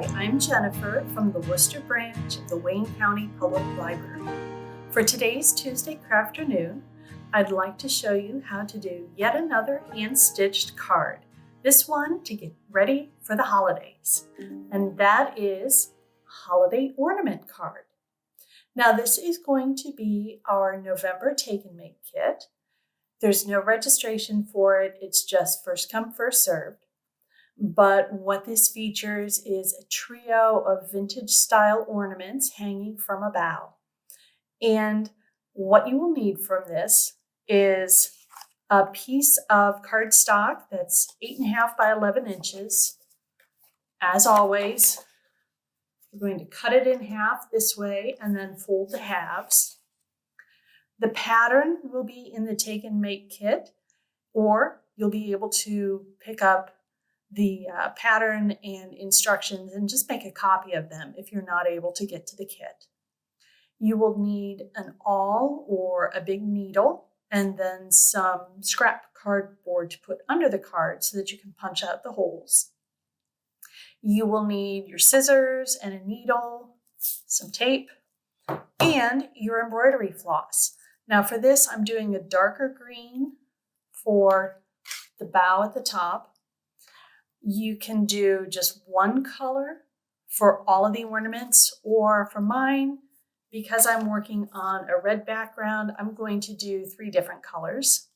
Hi, I'm Jennifer from the Wooster branch of the Wayne County Public Library. For today's Tuesday Crafternoon, I'd like to show you how to do yet another hand-stitched card. This one to get ready for the holidays, and that is Holiday Ornament card. Now this is going to be our November Take and Make kit. There's no registration for it, it's just first come, first served. But what this features is a trio of vintage style ornaments hanging from a bough. And what you will need from this is a piece of cardstock that's 8.5 by 11 inches. As always, we're going to cut it in half this way and then fold the halves. The pattern will be in the Take and Make kit, or you'll be able to pick up the pattern and instructions and just make a copy of them if you're not able to get to the kit. You will need an awl or a big needle and then some scrap cardboard to put under the card so that you can punch out the holes. You will need your scissors and a needle, some tape, and your embroidery floss. Now for this, I'm doing a darker green for the bow at the top. You can do just one color for all of the ornaments, or for mine, because I'm working on a red background, I'm going to do 3 different colors.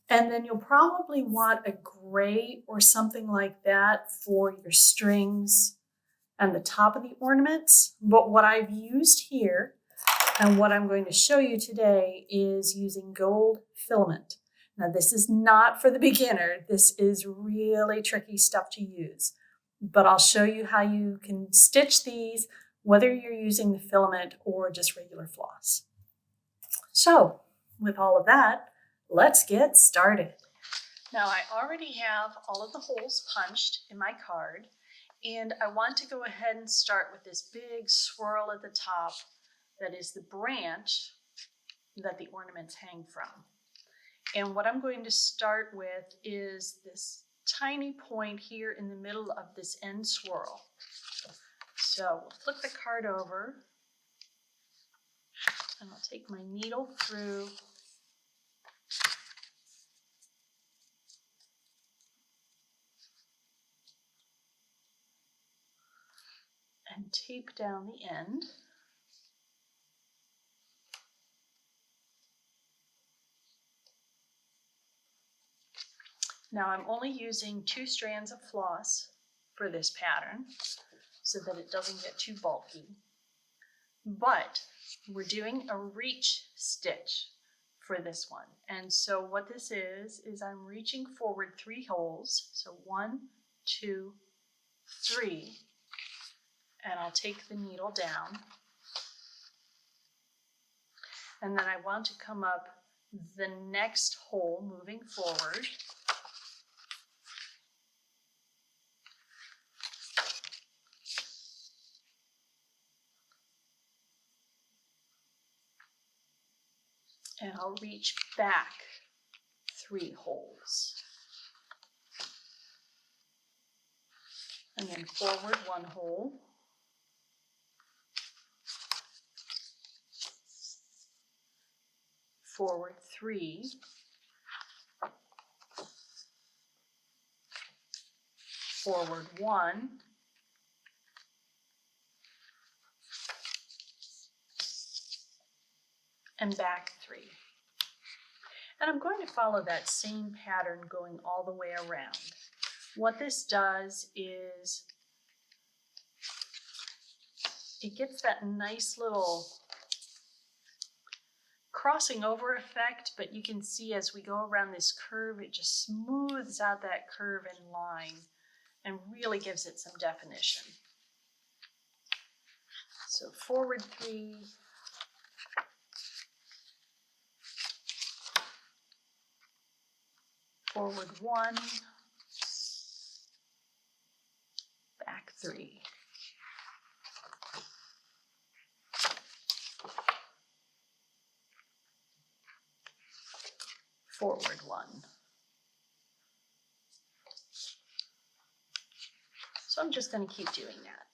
And then you'll probably want a gray or something like that for your strings and the top of the ornaments. But what I've used here and what I'm going to show you today is using gold filament. Now this is not for the beginner. This is really tricky stuff to use, but I'll show you how you can stitch these whether you're using the filament or just regular floss. So with all of that, let's get started. Now I already have all of the holes punched in my card, and I want to go ahead and start with this big swirl at the top that is the branch that the ornaments hang from. And what I'm going to start with is this tiny point here in the middle of this end swirl. So we'll flip the card over and I'll take my needle through and tape down the end. Now I'm only using 2 strands of floss for this pattern so that it doesn't get too bulky. But we're doing a reach stitch for this one. And so what this is I'm reaching forward 3 holes. So 1, 2, 3. And I'll take the needle down. And then I want to come up the next hole moving forward. And I'll reach back 3 holes. And then forward 1 hole. Forward 3. Forward 1. And back 3. And I'm going to follow that same pattern going all the way around. What this does is it gets that nice little crossing over effect, but you can see as we go around this curve, it just smooths out that curve and line and really gives it some definition. So forward 3, forward 1, back 3. Forward 1. So I'm just going to keep doing that.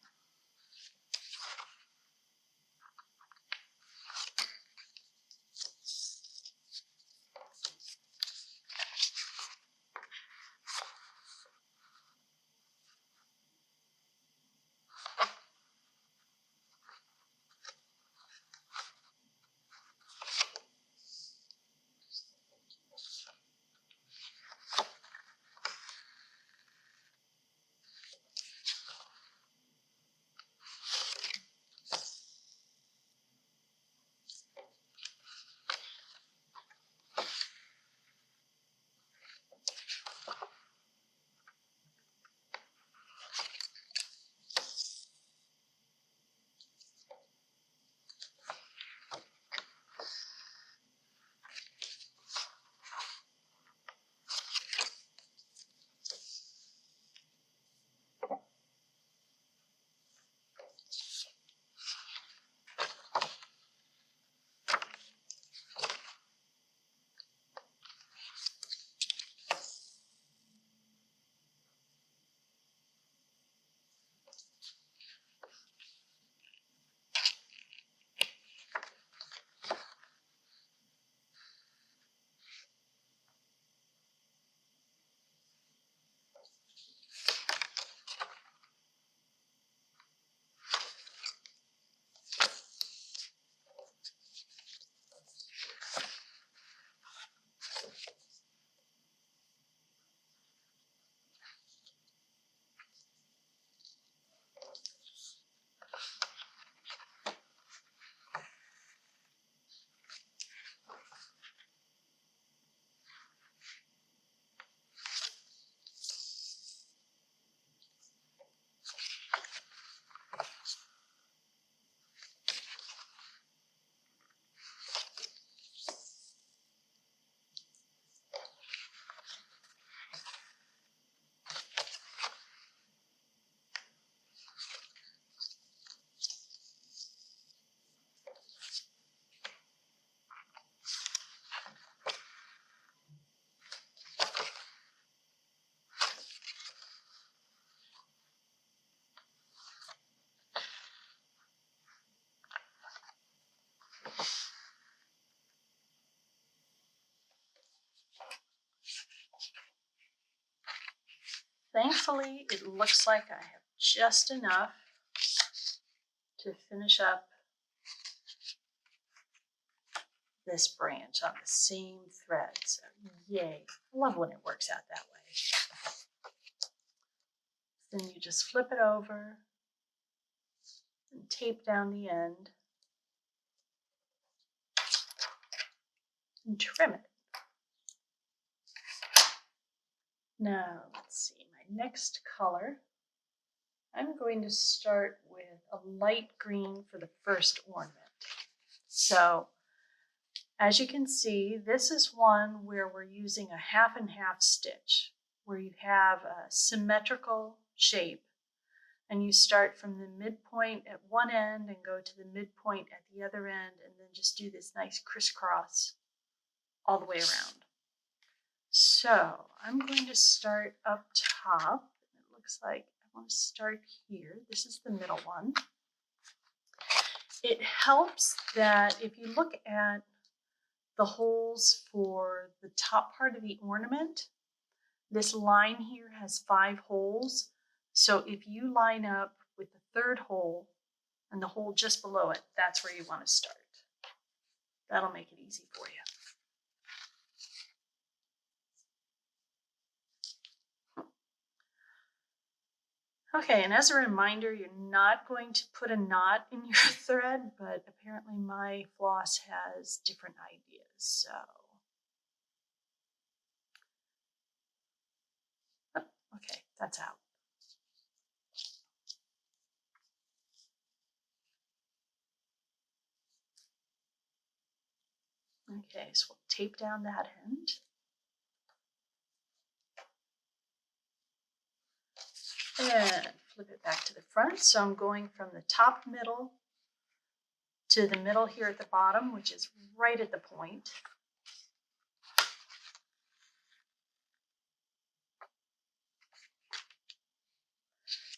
Thankfully, it looks like I have just enough to finish up this branch on the same thread. So yay, I love when it works out that way. Then you just flip it over and tape down the end and trim it. Now, let's see, my next color, I'm going to start with a light green for the first ornament. So, as you can see, this is one where we're using a half and half stitch, where you have a symmetrical shape, and you start from the midpoint at one end and go to the midpoint at the other end, and then just do this nice crisscross all the way around. So I'm going to start up top. It looks like I want to start here. This is the middle one. It helps that if you look at the holes for the top part of the ornament, this line here has 5 holes. So if you line up with the 3rd hole and the hole just below it, that's where you want to start. That'll make it easy for you. Okay, and as a reminder, you're not going to put a knot in your thread, but apparently my floss has different ideas, so. Oh, okay, that's out. Okay, so we'll tape down that end. And flip it back to the front. So I'm going from the top middle to the middle here at the bottom, which is right at the point.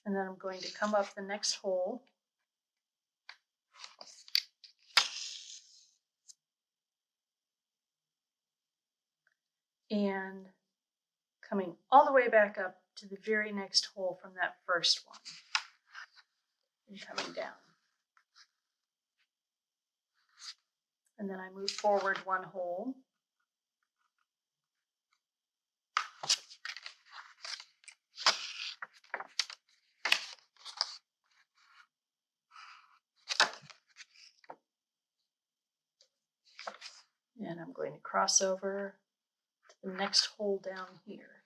And then I'm going to come up the next hole and coming all the way back up to the very next hole from that first one and coming down. And then I move forward one hole. And I'm going to cross over to the next hole down here.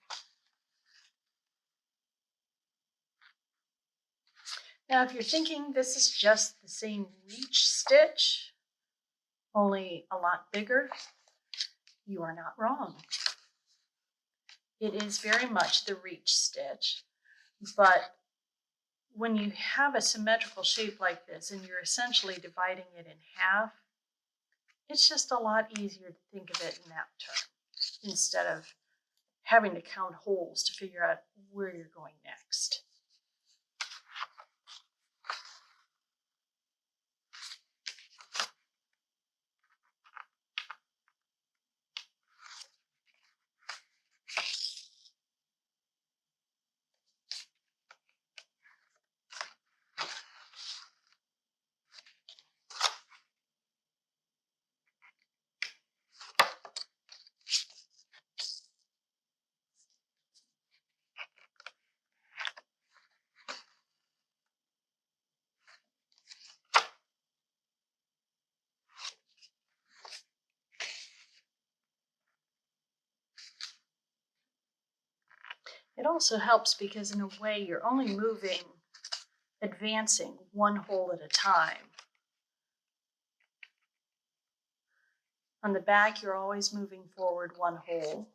Now, if you're thinking this is just the same reach stitch, only a lot bigger, you are not wrong. It is very much the reach stitch, but when you have a symmetrical shape like this and you're essentially dividing it in half, it's just a lot easier to think of it in that term instead of having to count holes to figure out where you're going next. It also helps because in a way you're only advancing one hole at a time. On the back, you're always moving forward one hole.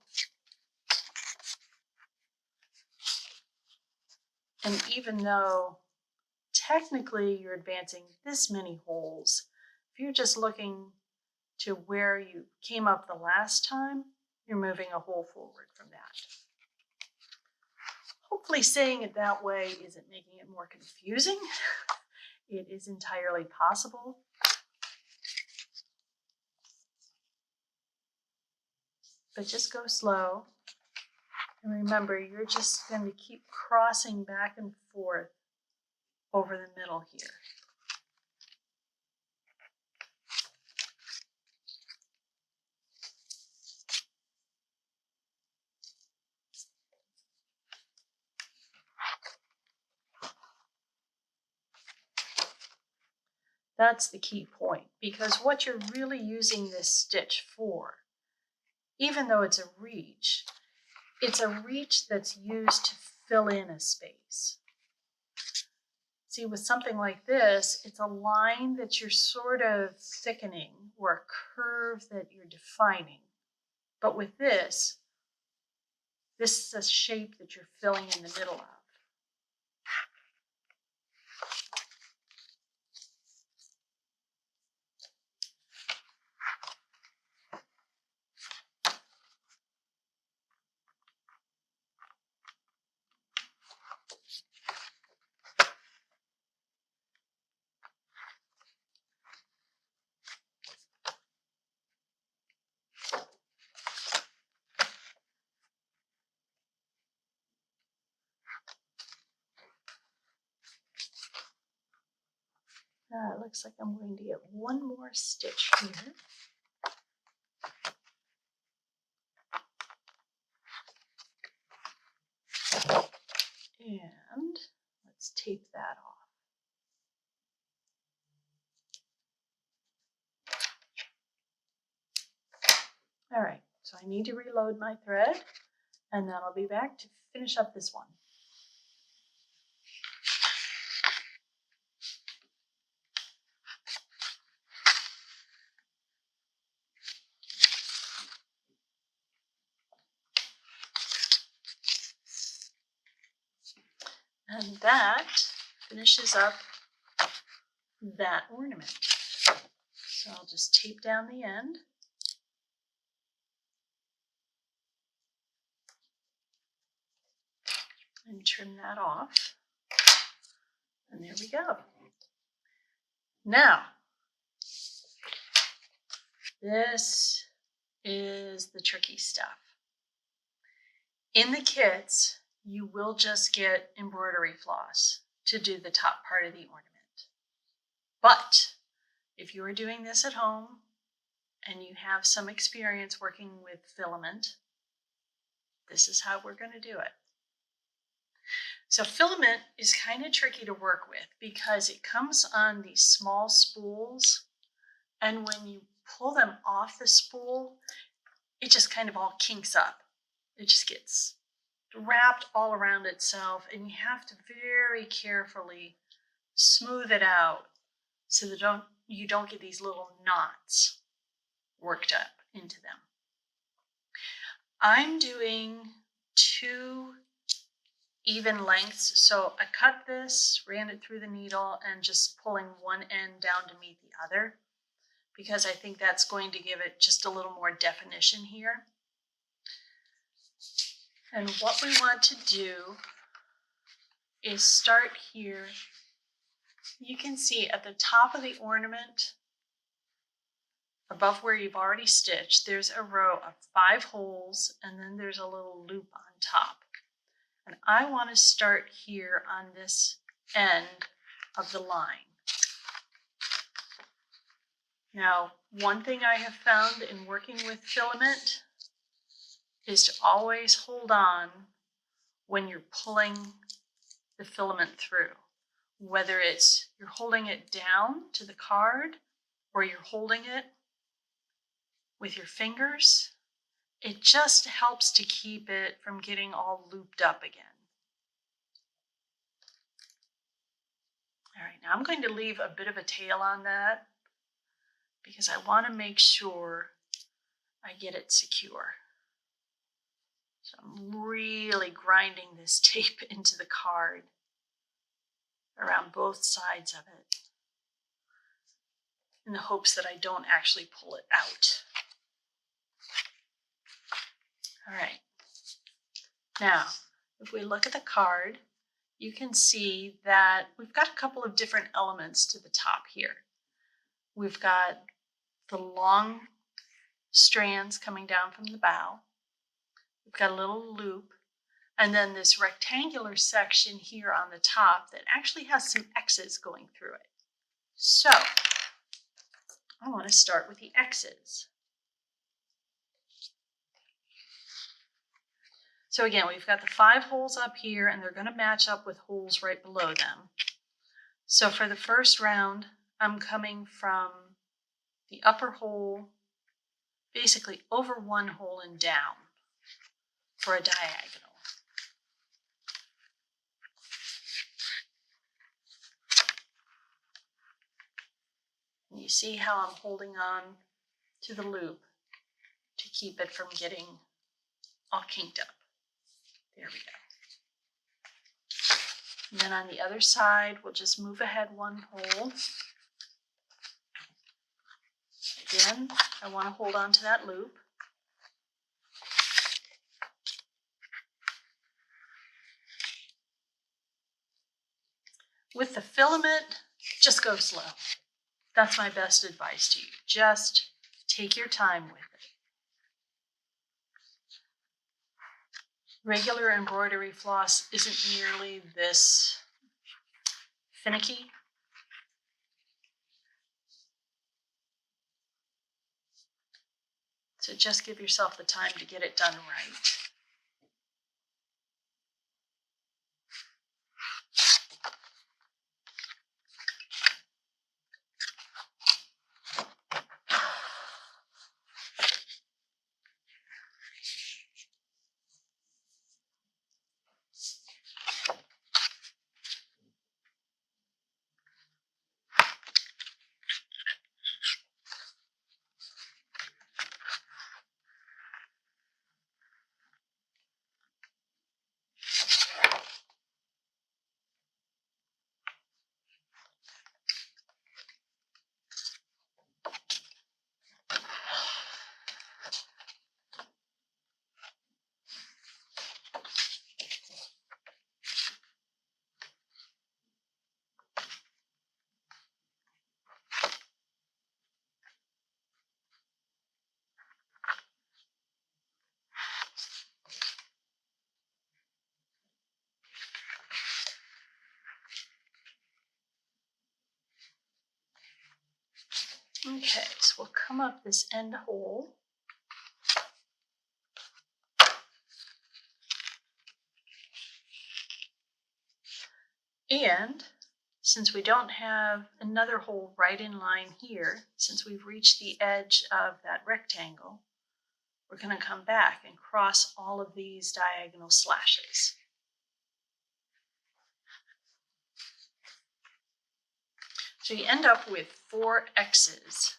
And even though technically you're advancing this many holes, if you're just looking to where you came up the last time, you're moving a hole forward from that. Hopefully saying it that way isn't making it more confusing. It is entirely possible. But just go slow. And remember, you're just going to keep crossing back and forth over the middle here. That's the key point, because what you're really using this stitch for, even though it's a reach that's used to fill in a space. See, with something like this, it's a line that you're sort of thickening or a curve that you're defining. But with this is a shape that you're filling in the middle of. It looks like I'm going to get one more stitch here. And let's tape that off. All right, so I need to reload my thread, and then I'll be back to finish up this one. And that finishes up that ornament. So I'll just tape down the end. And trim that off. And there we go. Now, this is the tricky stuff. In the kits, you will just get embroidery floss to do the top part of the ornament. But if you are doing this at home and you have some experience working with filament, this is how we're going to do it. So filament is kind of tricky to work with because it comes on these small spools, and when you pull them off the spool, it just kind of all kinks up. It just gets wrapped all around itself, and you have to very carefully smooth it out so that you don't get these little knots worked up into them. I'm doing 2 even lengths, so I cut this, ran it through the needle, and just pulling one end down to meet the other, because I think that's going to give it just a little more definition here. And what we want to do is start here. You can see at the top of the ornament, above where you've already stitched, there's a row of 5 holes, and then there's a little loop on top. And I want to start here on this end of the line. Now, one thing I have found in working with filament is to always hold on when you're pulling the filament through. Whether it's you're holding it down to the card or you're holding it with your fingers, it just helps to keep it from getting all looped up again. All right, now I'm going to leave a bit of a tail on that because I want to make sure I get it secure. So I'm really grinding this tape into the card around both sides of it in the hopes that I don't actually pull it out. All right. Now, if we look at the card, you can see that we've got a couple of different elements to the top here. We've got the long strands coming down from the bow. We've got a little loop, and then this rectangular section here on the top that actually has some X's going through it. So I want to start with the X's. So again, we've got the 5 holes up here, and they're going to match up with holes right below them. So for the first round, I'm coming from the upper hole, basically over 1 hole and down for a diagonal. And you see how I'm holding on to the loop to keep it from getting all kinked up. There we go. And then on the other side, we'll just move ahead 1 hole. Again, I want to hold on to that loop. With the filament, just go slow. That's my best advice to you. Just take your time with it. Regular embroidery floss isn't nearly this finicky. So just give yourself the time to get it done right. Okay, so we'll come up this end hole. And since we don't have another hole right in line here, since we've reached the edge of that rectangle, we're going to come back and cross all of these diagonal slashes. So you end up with 4 X's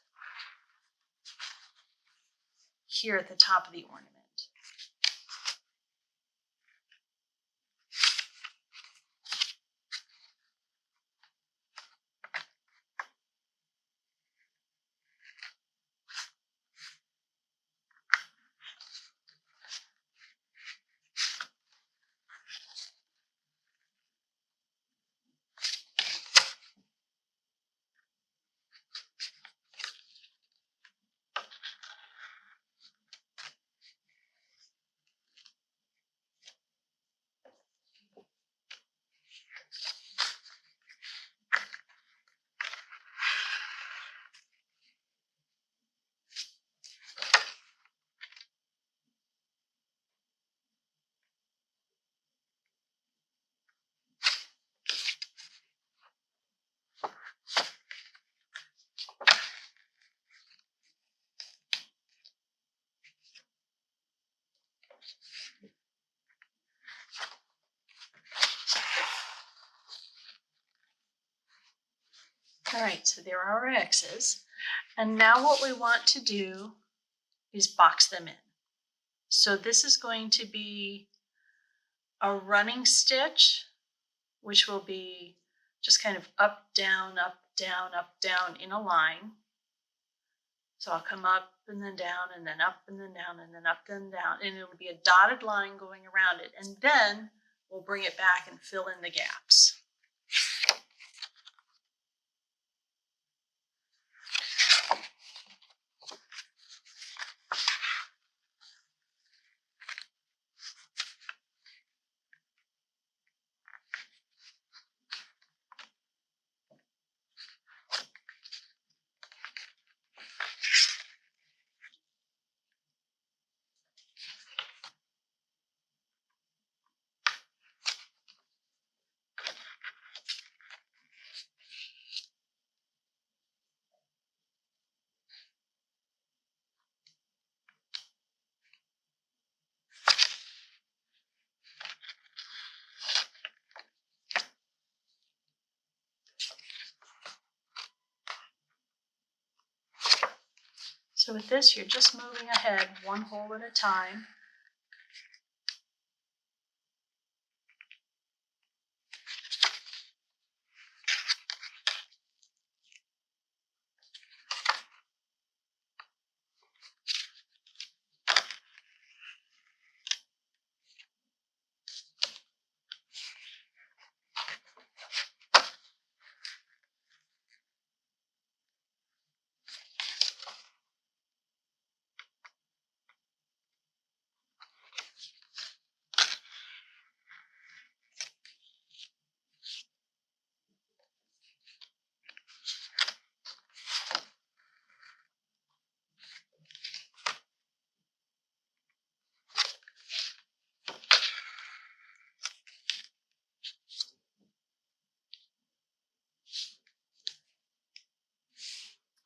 here at the top of the ornament. All right, so there are our X's. And now what we want to do is box them in. So this is going to be a running stitch, which will be just kind of up, down, up, down, up, down in a line. So I'll come up and then down and then up and then down and then up and down, and it'll be a dotted line going around it. And then we'll bring it back and fill in the gaps. So with this, you're just moving ahead one hole at a time.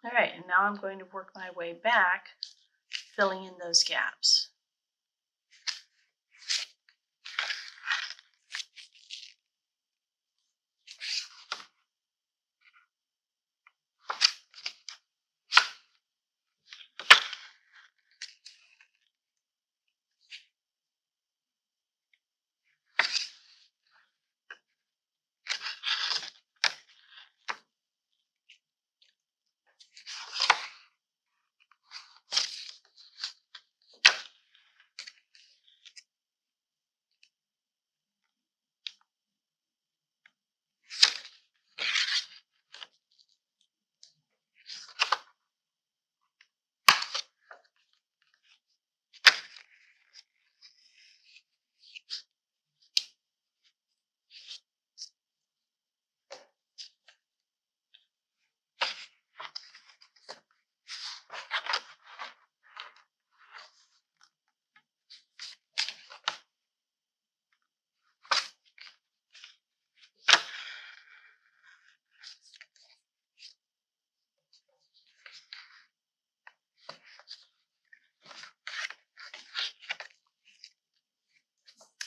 All right, and now I'm going to work my way back, filling in those gaps.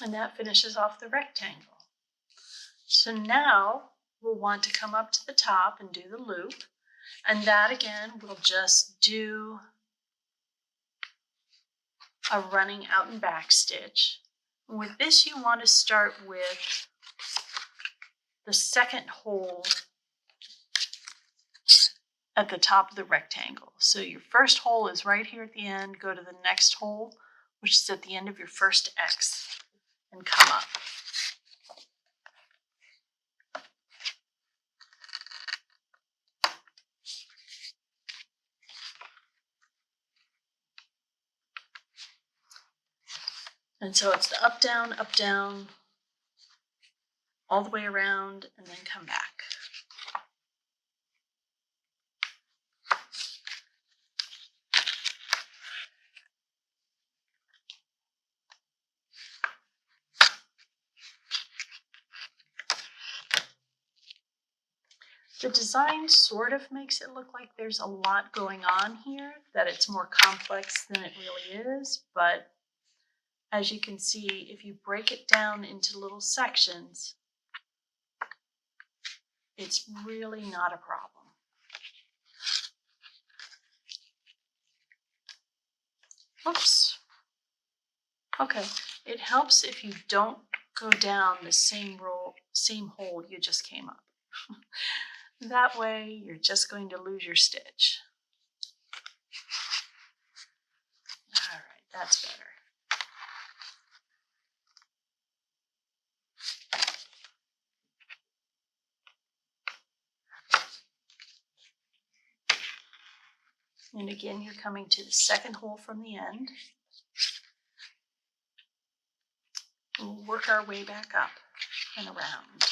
And that finishes off the rectangle. So now we'll want to come up to the top and do the loop. And that again, we'll just do a running out and back stitch. And with this, you want to start with the second hole at the top of the rectangle. So your first hole is right here at the end. Go to the next hole, which is at the end of your first X, and come up. And so it's the up, down, all the way around, and then come back. The design sort of makes it look like there's a lot going on here, that it's more complex than it really is, but as you can see, if you break it down into little sections, it's really not a problem. Oops. Okay, it helps if you don't go down the same hole you just came up. That way, you're just going to lose your stitch. All right, that's better. And again, you're coming to the second hole from the end. We'll work our way back up and around.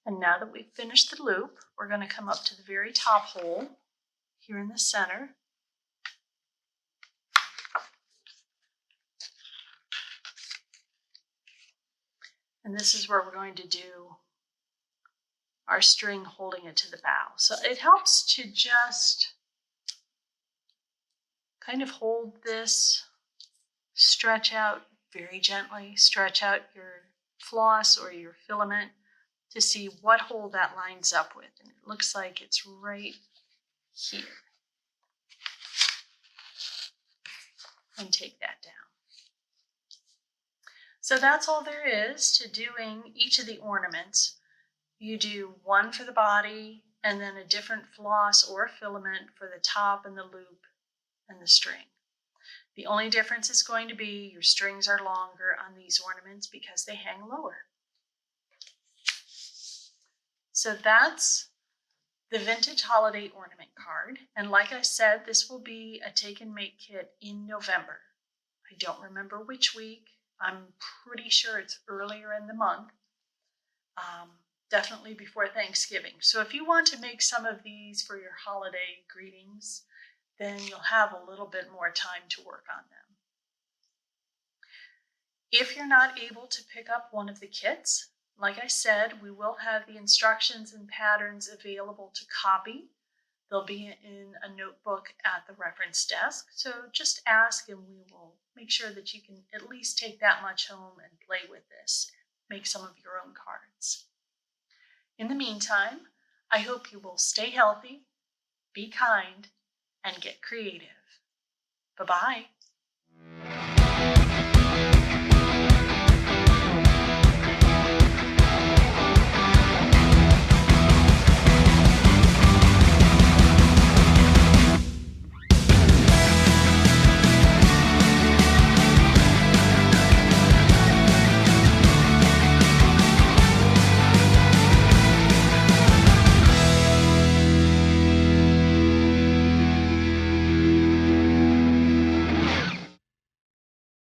And now that we've finished the loop, we're going to come up to the very top hole here in the center. And this is where we're going to do our string holding it to the bow. So it helps to just kind of hold this, stretch out very gently, stretch out your floss or your filament to see what hole that lines up with. And it looks like it's right here. And take that down. So that's all there is to doing each of the ornaments. You do one for the body and then a different floss or filament for the top and the loop and the string. The only difference is going to be your strings are longer on these ornaments because they hang lower. So that's the Vintage Holiday Ornament card. And like I said, this will be a take and make kit in November. I don't remember which week. I'm pretty sure it's earlier in the month. Definitely before Thanksgiving. So if you want to make some of these for your holiday greetings, then you'll have a little bit more time to work on them. If you're not able to pick up one of the kits, like I said, we will have the instructions and patterns available to copy. They'll be in a notebook at the reference desk. So just ask and we will make sure that you can at least take that much home and play with this and make some of your own cards. In the meantime, I hope you will stay healthy, be kind, and get creative. Bye-bye.